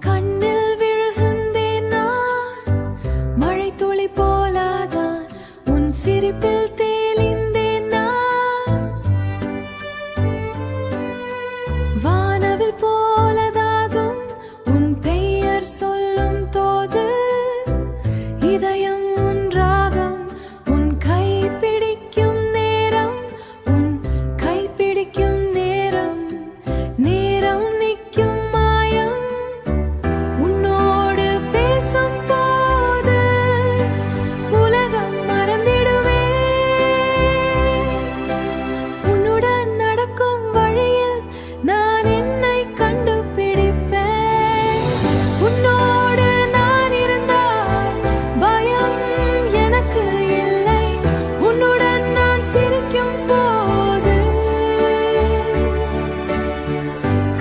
கண்ணில் விழுகின்றேன் நான், மழை துளி போலாதான் உன் சிரிப்பில் தேலிந்தேன் நான். வானவில் போலதாதும் உன் பெயர் சொல்லும் தோது, இதயம் உன் ராகம், உன் கை பிடிக்கும் நேரம், உன் கை பிடிக்கும் நேரம், நேரம் நிற்கும் மாயம் உன்னோடு பேசும் போது உலகம் மறந்திடுவே. உன்னுடன் நடக்கும் வழியில் நான் என்னை கண்டுபிடிப்பேன். உன்னோடு நான் இருந்தால் பயம் எனக்கு இல்லை. உன்னுடன் நான் சிரிக்கும் போது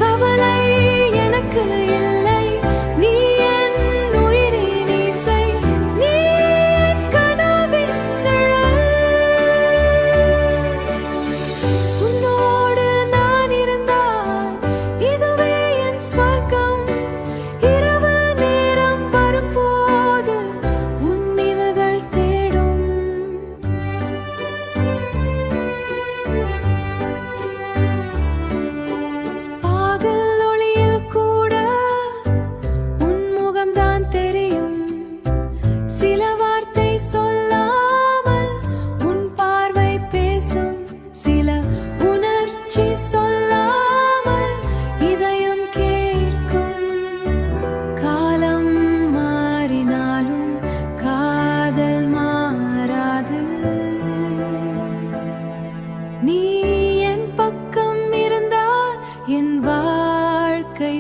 கவலை எனக்கு இல்லை. நீ என் உயிரின் இசை, நீ என் கனவின் நிழல். உன்னோடு நான் இருந்தால் இதுவே என் ஸ்வர்க்கம். இரவு நேரம் வரும்போது உன் நினைவுகள் தேடும். பகல் ஒளியில் கூட உன் முகம்தான் தெரியும். சில வார்த்தை சொல்லாமல் உன் பார்வை பேசும். சில உணர்ச்சி சொல்லாமல் இதயம் கேட்கும். காலம் மாறினாலும் காதல் மாறாது. நீ என் பக்கம் இருந்தால் என் வாழ்க்கை